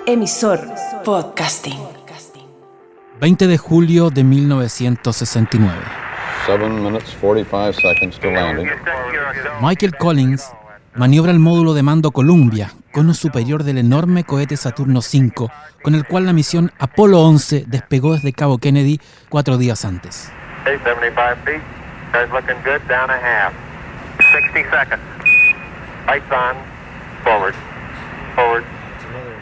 Emisor Podcasting. 20 de julio de 1969. 7 minutes 45 seconds to landing. Michael Collins maniobra el módulo de mando Columbia, cono superior del enorme cohete Saturno V, con el cual la misión Apolo 11 despegó desde Cabo Kennedy 4 días antes. 75 feet. Car's looking good. Down a half. 60 seconds. Lights on. Forward. Forward.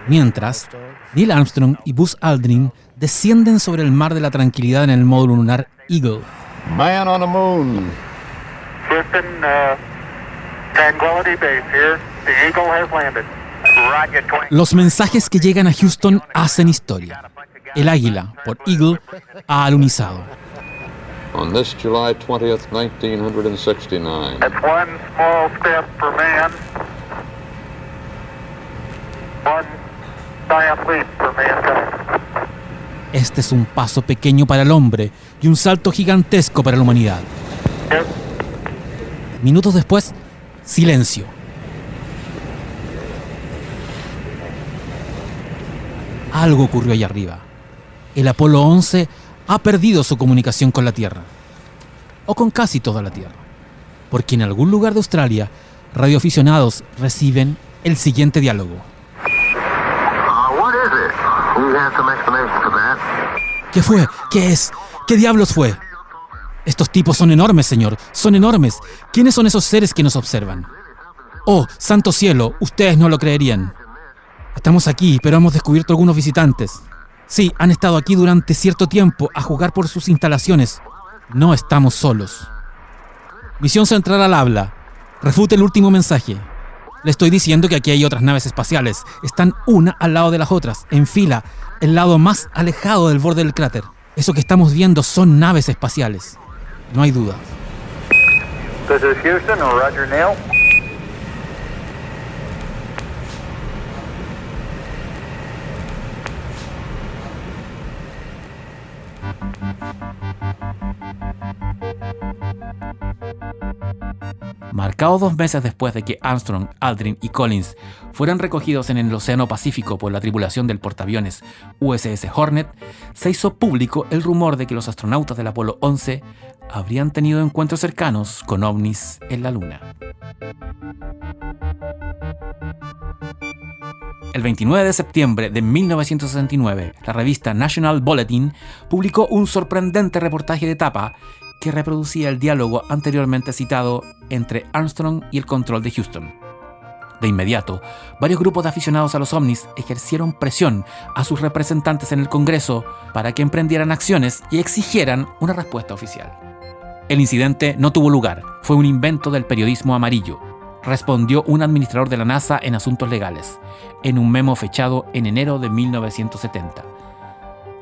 Mientras, Neil Armstrong y Buzz Aldrin descienden sobre el mar de la tranquilidad en el módulo lunar Eagle. Man on the moon. Houston, Tranquility Base here. The Eagle has landed. Roger, 20. Los mensajes que llegan a Houston hacen historia. El águila, por Eagle, ha alunizado. On this July 20th, 1969. That's one small step for man. One giant leap for mankind. Este es un paso pequeño para el hombre y un salto gigantesco para la humanidad. Yep. Minutos después, silencio. Algo ocurrió allá arriba. El Apolo 11 ha perdido su comunicación con la Tierra. O con casi toda la Tierra. Porque en algún lugar de Australia, radioaficionados reciben el siguiente diálogo. What is it? We have some explanation for that. ¿Qué fue? ¿Qué es? ¿Qué diablos fue? Estos tipos son enormes, señor. Son enormes. ¿Quiénes son esos seres que nos observan? Oh, santo cielo, ustedes no lo creerían. Estamos aquí, pero hemos descubierto algunos visitantes. Sí, han estado aquí durante cierto tiempo a jugar por sus instalaciones. No estamos solos. Misión central al habla. Refute el último mensaje. Le estoy diciendo que aquí hay otras naves espaciales. Están una al lado de las otras, en fila, el lado más alejado del borde del cráter. Eso que estamos viendo son naves espaciales. No hay duda. This is Houston, Roger, Neil. Marcado 2 meses después de que Armstrong, Aldrin y Collins fueran recogidos en el Océano Pacífico por la tripulación del portaaviones USS Hornet, se hizo público el rumor de que los astronautas del Apolo 11 habrían tenido encuentros cercanos con ovnis en la Luna. El 29 de septiembre de 1969, la revista National Bulletin publicó un sorprendente reportaje de tapa que reproducía el diálogo anteriormente citado entre Armstrong y el control de Houston. De inmediato, varios grupos de aficionados a los ovnis ejercieron presión a sus representantes en el Congreso para que emprendieran acciones y exigieran una respuesta oficial. El incidente no tuvo lugar, fue un invento del periodismo amarillo, respondió un administrador de la NASA en asuntos legales, en un memo fechado en enero de 1970.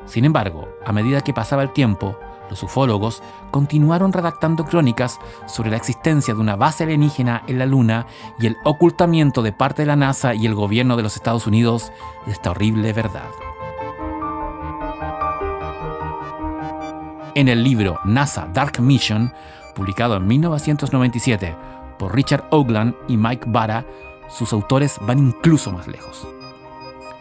Sin embargo, a medida que pasaba el tiempo, los ufólogos continuaron redactando crónicas sobre la existencia de una base alienígena en la Luna y el ocultamiento de parte de la NASA y el gobierno de los Estados Unidos de esta horrible verdad. En el libro NASA Dark Mission, publicado en 1997 por Richard Ogland y Mike Bara, sus autores van incluso más lejos.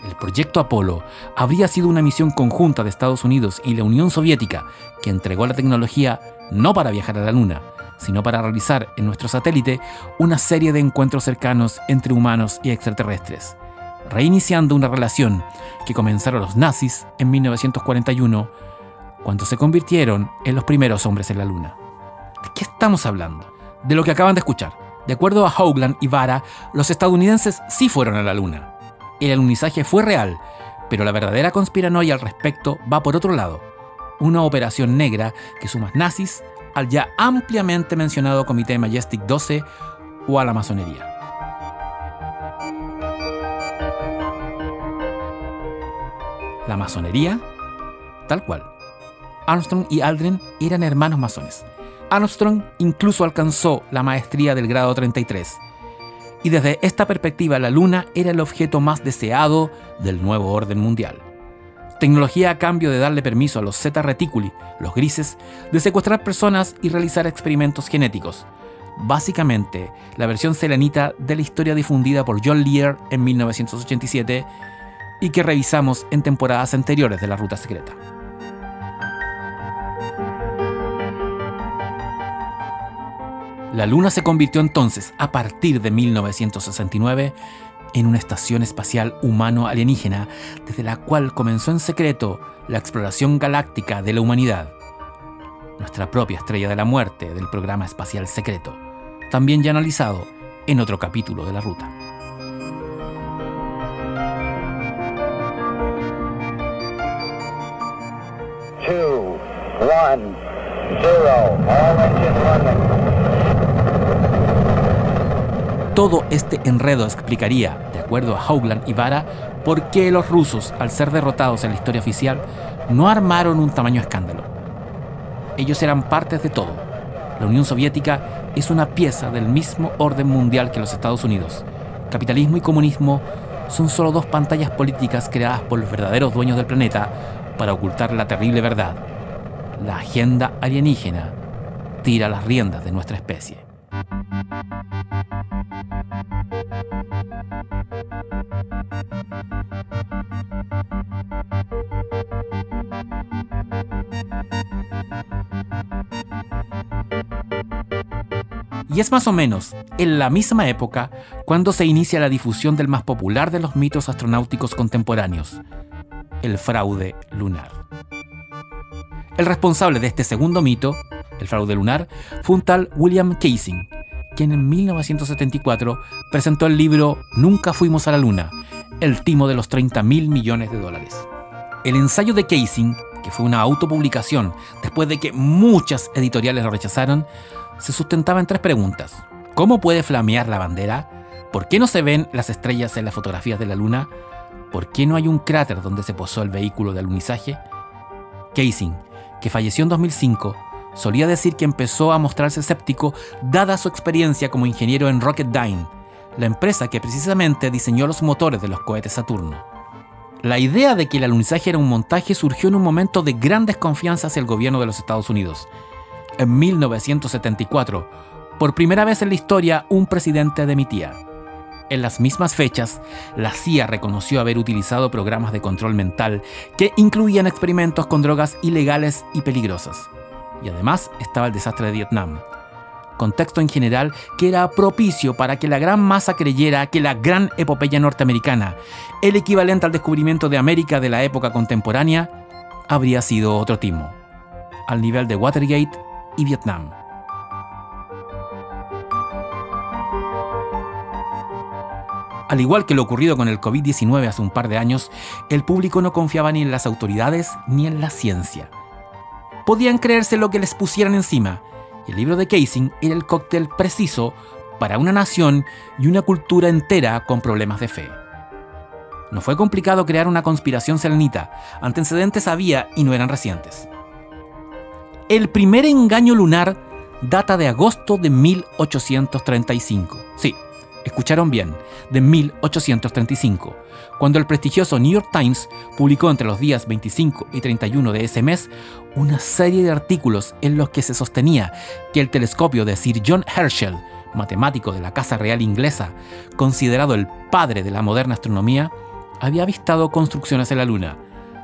El proyecto Apolo habría sido una misión conjunta de Estados Unidos y la Unión Soviética que entregó la tecnología no para viajar a la Luna, sino para realizar en nuestro satélite una serie de encuentros cercanos entre humanos y extraterrestres, reiniciando una relación que comenzaron los nazis en 1941, cuando se convirtieron en los primeros hombres en la Luna. ¿De qué estamos hablando? De lo que acaban de escuchar. De acuerdo a Hoagland y Bara, los estadounidenses sí fueron a la Luna. El alunizaje fue real, pero la verdadera conspiranoia al respecto va por otro lado. Una operación negra que suma nazis al ya ampliamente mencionado Comité Majestic 12 o a la masonería. La masonería, tal cual. Armstrong y Aldrin eran hermanos masones. Armstrong incluso alcanzó la maestría del grado 33. Y desde esta perspectiva la Luna era el objeto más deseado del nuevo orden mundial. Tecnología a cambio de darle permiso a los Zeta Reticuli, los grises, de secuestrar personas y realizar experimentos genéticos. Básicamente, la versión selenita de la historia difundida por John Lear en 1987 y que revisamos en temporadas anteriores de La Ruta Secreta. La Luna se convirtió entonces, a partir de 1969, en una estación espacial humano-alienígena, desde la cual comenzó en secreto la exploración galáctica de la humanidad. Nuestra propia estrella de la muerte del programa espacial secreto, también ya analizado en otro capítulo de La Ruta. Two, one, zero. All engine running. Todo este enredo explicaría, de acuerdo a Haugland y Vara, por qué los rusos, al ser derrotados en la historia oficial, no armaron un tamaño escándalo. Ellos eran partes de todo. La Unión Soviética es una pieza del mismo orden mundial que los Estados Unidos. Capitalismo y comunismo son solo dos pantallas políticas creadas por los verdaderos dueños del planeta para ocultar la terrible verdad. La agenda alienígena tira las riendas de nuestra especie. Y es más o menos en la misma época cuando se inicia la difusión del más popular de los mitos astronáuticos contemporáneos, el fraude lunar. El responsable de este segundo mito, el fraude lunar, fue un tal William Kaysing, quien en 1974 presentó el libro Nunca fuimos a la Luna, el timo de los $30.000 millones. El ensayo de Kaysing, que fue una autopublicación después de que muchas editoriales lo rechazaron, se sustentaba en tres preguntas. ¿Cómo puede flamear la bandera? ¿Por qué no se ven las estrellas en las fotografías de la Luna? ¿Por qué no hay un cráter donde se posó el vehículo de alunizaje? Kaysing, que falleció en 2005, solía decir que empezó a mostrarse escéptico dada su experiencia como ingeniero en Rocketdyne, la empresa que precisamente diseñó los motores de los cohetes Saturno. La idea de que el alunizaje era un montaje surgió en un momento de gran desconfianza hacia el gobierno de los Estados Unidos. En 1974, por primera vez en la historia, un presidente dimitía. En las mismas fechas, la CIA reconoció haber utilizado programas de control mental que incluían experimentos con drogas ilegales y peligrosas. Y además estaba el desastre de Vietnam. Contexto en general que era propicio para que la gran masa creyera que la gran epopeya norteamericana, el equivalente al descubrimiento de América de la época contemporánea, habría sido otro timo, al nivel de Watergate y Vietnam. Al igual que lo ocurrido con el COVID-19 hace un par de años, el público no confiaba ni en las autoridades ni en la ciencia. Podían creerse lo que les pusieran encima, y el libro de Kaysing era el cóctel preciso para una nación y una cultura entera con problemas de fe. No fue complicado crear una conspiración selenita, antecedentes había y no eran recientes. El primer engaño lunar data de agosto de 1835. Sí, escucharon bien, de 1835, cuando el prestigioso New York Times publicó entre los días 25 y 31 de ese mes una serie de artículos en los que se sostenía que el telescopio de Sir John Herschel, matemático de la Casa Real Inglesa, considerado el padre de la moderna astronomía, había avistado construcciones en la Luna,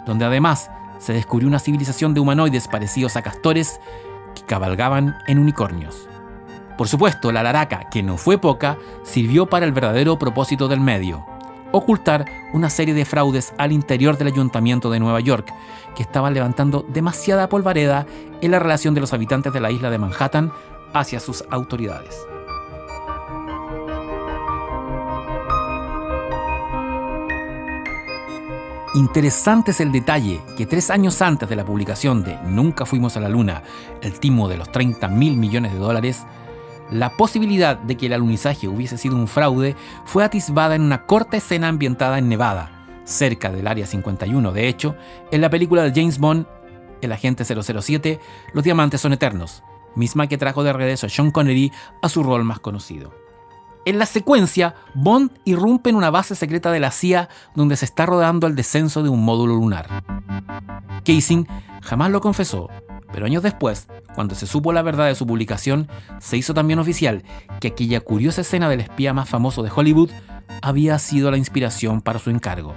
donde además se descubrió una civilización de humanoides parecidos a castores que cabalgaban en unicornios. Por supuesto, la laraca, que no fue poca, sirvió para el verdadero propósito del medio: ocultar una serie de fraudes al interior del Ayuntamiento de Nueva York, que estaban levantando demasiada polvareda en la relación de los habitantes de la isla de Manhattan hacia sus autoridades. Interesante es el detalle que 3 años antes de la publicación de Nunca fuimos a la Luna, el timo de los $30.000 millones, la posibilidad de que el alunizaje hubiese sido un fraude fue atisbada en una corta escena ambientada en Nevada, cerca del Área 51, de hecho, en la película de James Bond, El Agente 007, Los Diamantes son Eternos, misma que trajo de regreso a Sean Connery a su rol más conocido. En la secuencia, Bond irrumpe en una base secreta de la CIA donde se está rodando el descenso de un módulo lunar. Kaysing jamás lo confesó, pero años después, cuando se supo la verdad de su publicación, se hizo también oficial que aquella curiosa escena del espía más famoso de Hollywood había sido la inspiración para su encargo.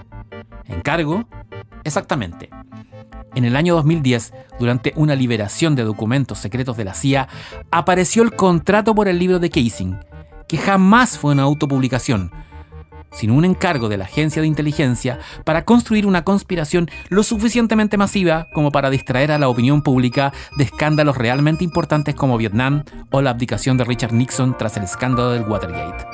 ¿Encargo? Exactamente. En el año 2010, durante una liberación de documentos secretos de la CIA, apareció el contrato por el libro de Kaysing, que jamás fue una autopublicación, sino un encargo de la agencia de inteligencia para construir una conspiración lo suficientemente masiva como para distraer a la opinión pública de escándalos realmente importantes como Vietnam o la abdicación de Richard Nixon tras el escándalo del Watergate.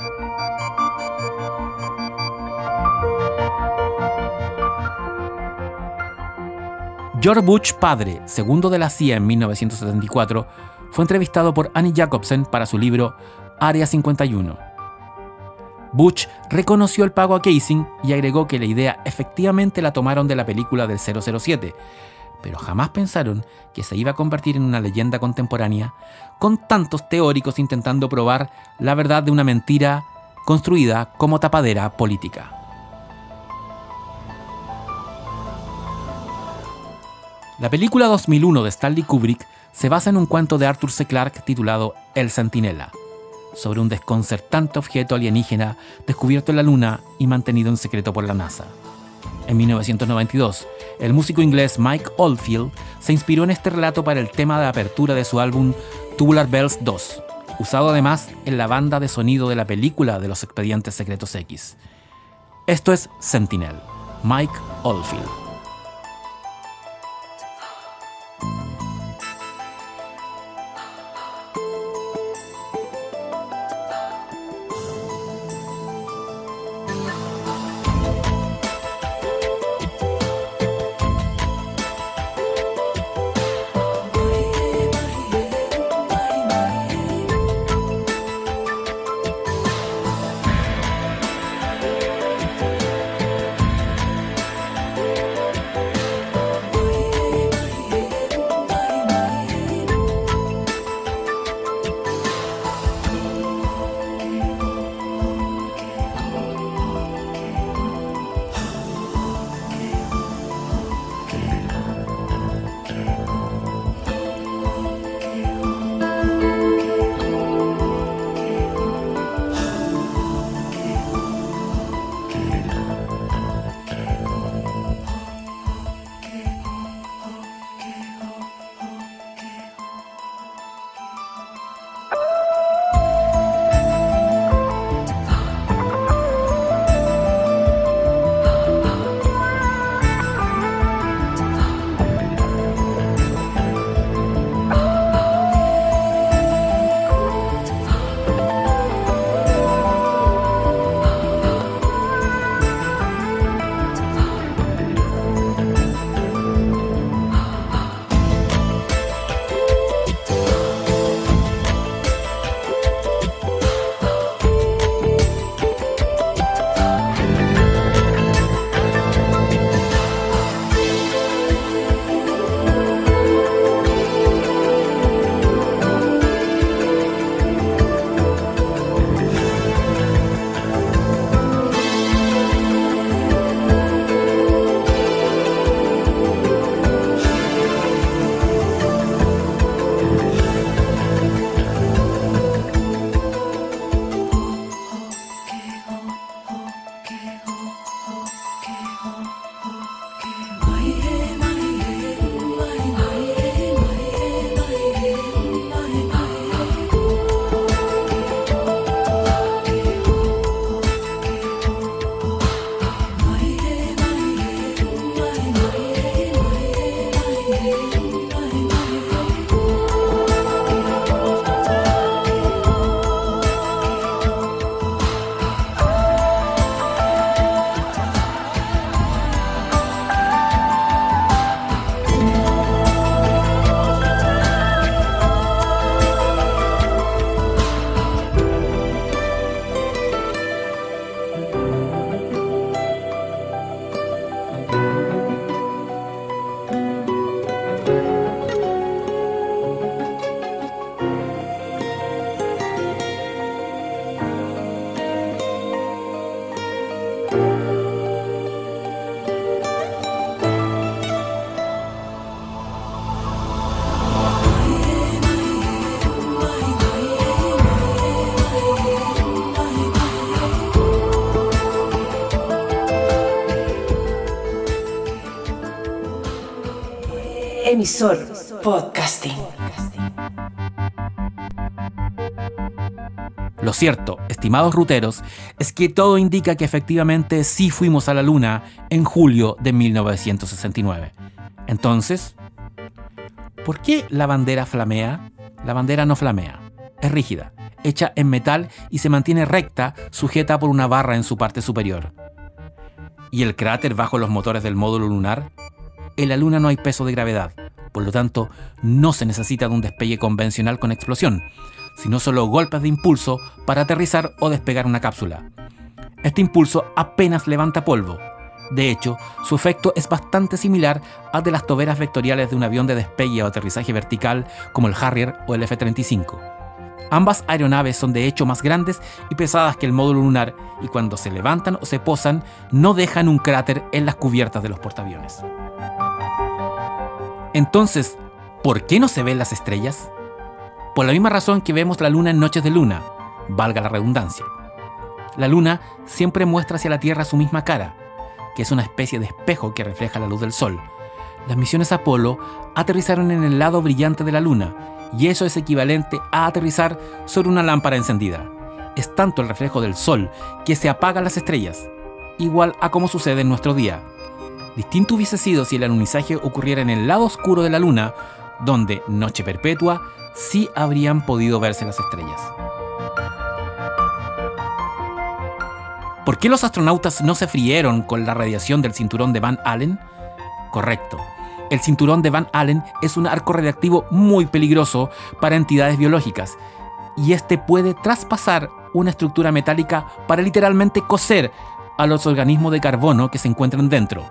George Bush padre, segundo de la CIA en 1974, fue entrevistado por Annie Jacobsen para su libro Área 51. Bush reconoció el pago a Kaysing y agregó que la idea efectivamente la tomaron de la película del 007, pero jamás pensaron que se iba a convertir en una leyenda contemporánea, con tantos teóricos intentando probar la verdad de una mentira construida como tapadera política. La película 2001 de Stanley Kubrick se basa en un cuento de Arthur C. Clarke titulado El Centinela, sobre un desconcertante objeto alienígena descubierto en la Luna y mantenido en secreto por la NASA. En 1992, el músico inglés Mike Oldfield se inspiró en este relato para el tema de apertura de su álbum Tubular Bells 2, usado además en la banda de sonido de la película de los Expedientes Secretos X. Esto es Sentinel, Mike Oldfield. Emisor Podcasting. Lo cierto, estimados ruteros, es que todo indica que efectivamente sí fuimos a la Luna en julio de 1969. Entonces, ¿por qué la bandera flamea? La bandera no flamea. Es rígida, hecha en metal y se mantiene recta, sujeta por una barra en su parte superior. ¿Y el cráter bajo los motores del módulo lunar? En la Luna no hay peso de gravedad, por lo tanto, no se necesita de un despegue convencional con explosión, sino solo golpes de impulso para aterrizar o despegar una cápsula. Este impulso apenas levanta polvo. De hecho, su efecto es bastante similar al de las toberas vectoriales de un avión de despegue o aterrizaje vertical como el Harrier o el F-35. Ambas aeronaves son de hecho más grandes y pesadas que el módulo lunar y cuando se levantan o se posan no dejan un cráter en las cubiertas de los portaaviones. Entonces, ¿por qué no se ven las estrellas? Por la misma razón que vemos la Luna en noches de luna, valga la redundancia. La Luna siempre muestra hacia la Tierra su misma cara, que es una especie de espejo que refleja la luz del Sol. Las misiones Apolo aterrizaron en el lado brillante de la Luna, y eso es equivalente a aterrizar sobre una lámpara encendida. Es tanto el reflejo del Sol que se apagan las estrellas, igual a como sucede en nuestro día. Distinto hubiese sido si el alunizaje ocurriera en el lado oscuro de la Luna, donde, noche perpetua, sí habrían podido verse las estrellas. ¿Por qué los astronautas no se frieron con la radiación del cinturón de Van Allen? Correcto. El cinturón de Van Allen es un arco radiactivo muy peligroso para entidades biológicas, y este puede traspasar una estructura metálica para literalmente cocer a los organismos de carbono que se encuentran dentro.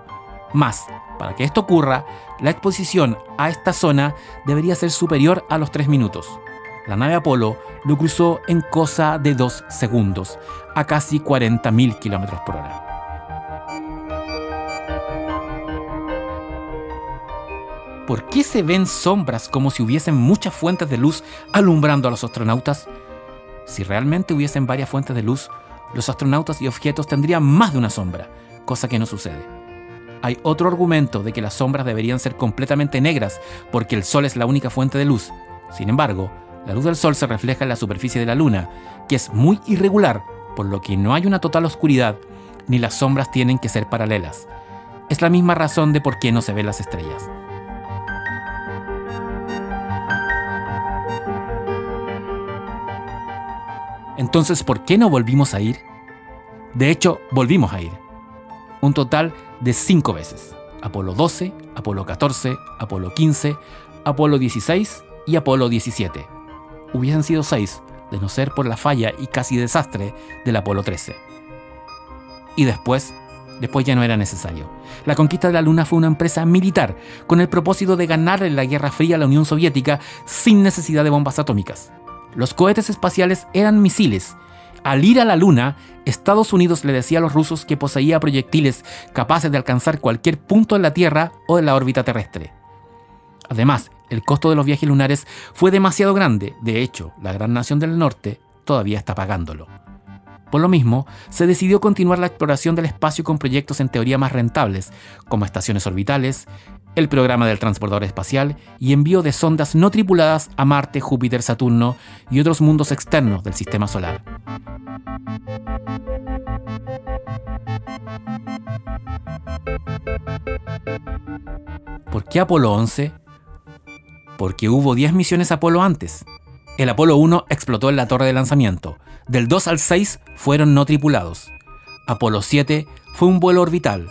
Más, para que esto ocurra, la exposición a esta zona debería ser superior a los 3 minutos. La nave Apolo lo cruzó en cosa de 2 segundos, a casi 40.000 km/h. ¿Por qué se ven sombras como si hubiesen muchas fuentes de luz alumbrando a los astronautas? Si realmente hubiesen varias fuentes de luz, los astronautas y objetos tendrían más de una sombra, cosa que no sucede. Hay otro argumento de que las sombras deberían ser completamente negras porque el Sol es la única fuente de luz. Sin embargo, la luz del Sol se refleja en la superficie de la Luna, que es muy irregular, por lo que no hay una total oscuridad, ni las sombras tienen que ser paralelas. Es la misma razón de por qué no se ven las estrellas. Entonces, ¿por qué no volvimos a ir? De hecho, volvimos a ir. Un total de 5 veces. Apolo 12, Apolo 14, Apolo 15, Apolo 16 y Apolo 17. Hubiesen sido 6, de no ser por la falla y casi desastre del Apolo 13. Y después ya no era necesario. La conquista de la Luna fue una empresa militar, con el propósito de ganarle la Guerra Fría a la Unión Soviética sin necesidad de bombas atómicas. Los cohetes espaciales eran misiles. Al ir a la Luna, Estados Unidos le decía a los rusos que poseía proyectiles capaces de alcanzar cualquier punto en la Tierra o en la órbita terrestre. Además, el costo de los viajes lunares fue demasiado grande. De hecho, la gran nación del norte todavía está pagándolo. Por lo mismo, se decidió continuar la exploración del espacio con proyectos en teoría más rentables, como estaciones orbitales, el programa del transbordador espacial y envío de sondas no tripuladas a Marte, Júpiter, Saturno y otros mundos externos del sistema solar. ¿Por qué Apolo 11? Porque hubo 10 misiones Apolo antes. El Apolo 1 explotó en la torre de lanzamiento. Del 2 al 6 fueron no tripulados. Apolo 7 fue un vuelo orbital.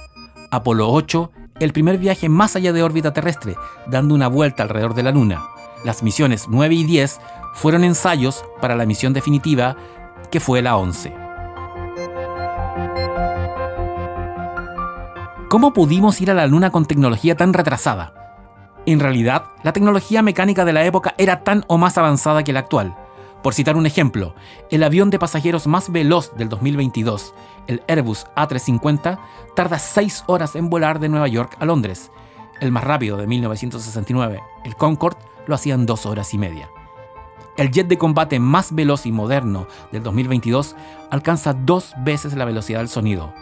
Apolo 8, el primer viaje más allá de órbita terrestre, dando una vuelta alrededor de la Luna. Las misiones 9 y 10 fueron ensayos para la misión definitiva, que fue la 11. ¿Cómo pudimos ir a la Luna con tecnología tan retrasada? En realidad, la tecnología mecánica de la época era tan o más avanzada que la actual. Por citar un ejemplo, el avión de pasajeros más veloz del 2022, el Airbus A350, tarda 6 horas en volar de Nueva York a Londres. El más rápido de 1969, el Concorde, lo hacía en 2 horas y media. El jet de combate más veloz y moderno del 2022 alcanza 2 veces la velocidad del sonido.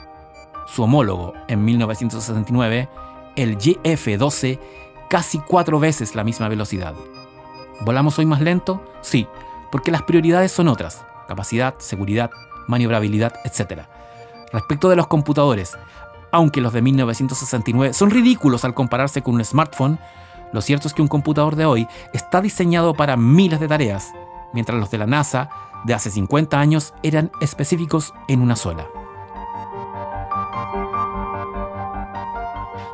Su homólogo en 1969, el JF-12, casi 4 veces la misma velocidad. ¿Volamos hoy más lento? Sí, porque las prioridades son otras: capacidad, seguridad, maniobrabilidad, etc. Respecto de los computadores, aunque los de 1969 son ridículos al compararse con un smartphone, lo cierto es que un computador de hoy está diseñado para miles de tareas, mientras los de la NASA de hace 50 años eran específicos en una sola.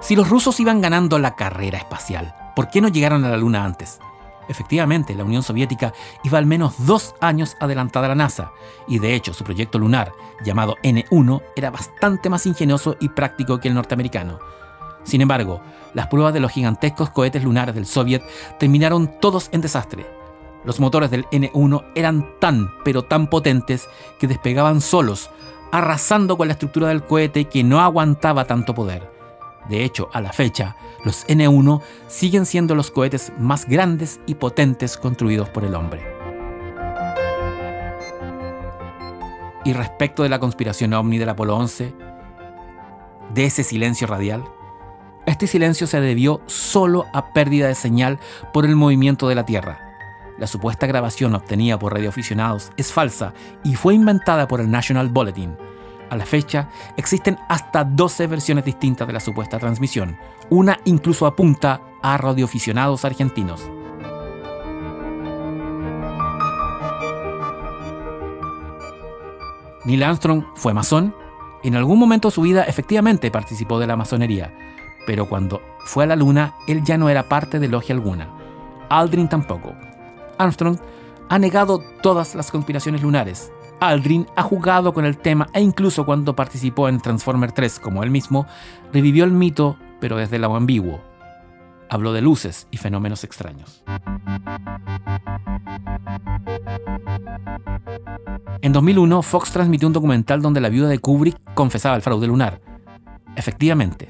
Si los rusos iban ganando la carrera espacial, ¿por qué no llegaron a la Luna antes? Efectivamente, la Unión Soviética iba al menos 2 años adelantada a la NASA, y de hecho su proyecto lunar, llamado N-1, era bastante más ingenioso y práctico que el norteamericano. Sin embargo, las pruebas de los gigantescos cohetes lunares del Soviet terminaron todos en desastre. Los motores del N-1 eran tan, pero tan potentes que despegaban solos, arrasando con la estructura del cohete que no aguantaba tanto poder. De hecho, a la fecha, los N-1 siguen siendo los cohetes más grandes y potentes construidos por el hombre. Y respecto de la conspiración ovni del Apolo 11, de ese silencio radial, este silencio se debió solo a pérdida de señal por el movimiento de la Tierra. La supuesta grabación obtenida por radioaficionados es falsa y fue inventada por el National Bulletin. A la fecha, existen hasta 12 versiones distintas de la supuesta transmisión. Una incluso apunta a radioaficionados argentinos. Neil Armstrong fue masón. En algún momento de su vida efectivamente participó de la masonería, pero cuando fue a la Luna, él ya no era parte de logia alguna. Aldrin tampoco. Armstrong ha negado todas las conspiraciones lunares. Aldrin ha jugado con el tema e incluso cuando participó en Transformer 3 como él mismo, revivió el mito, pero desde el lado ambiguo. Habló de luces y fenómenos extraños. En 2001, Fox transmitió un documental donde la viuda de Kubrick confesaba el fraude lunar. Efectivamente,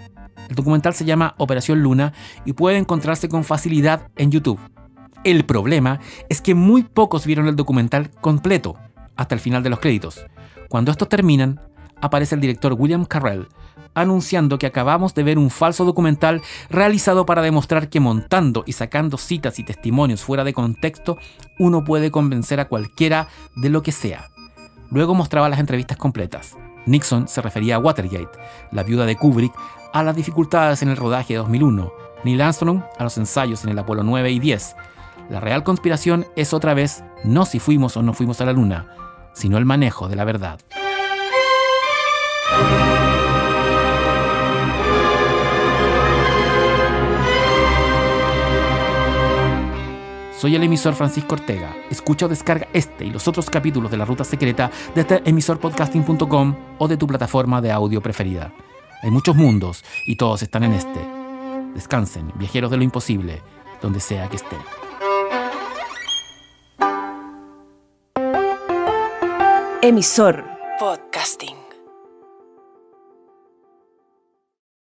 el documental se llama Operación Luna y puede encontrarse con facilidad en YouTube. El problema es que muy pocos vieron el documental completo, hasta el final de los créditos. Cuando estos terminan, aparece el director William Carrell anunciando que acabamos de ver un falso documental realizado para demostrar que montando y sacando citas y testimonios fuera de contexto, uno puede convencer a cualquiera de lo que sea. Luego mostraba las entrevistas completas. Nixon se refería a Watergate, la viuda de Kubrick a las dificultades en el rodaje de 2001, Neil Armstrong a los ensayos en el Apolo 9 y 10. La real conspiración es otra vez no si fuimos o no fuimos a la Luna, sino el manejo de la verdad. Soy el emisor Francisco Ortega. Escucha o descarga este y los otros capítulos de La Ruta Secreta desde emisorpodcasting.com o de tu plataforma de audio preferida. Hay muchos mundos y todos están en este. Descansen, viajeros de lo imposible, donde sea que estén. Emisor Podcasting.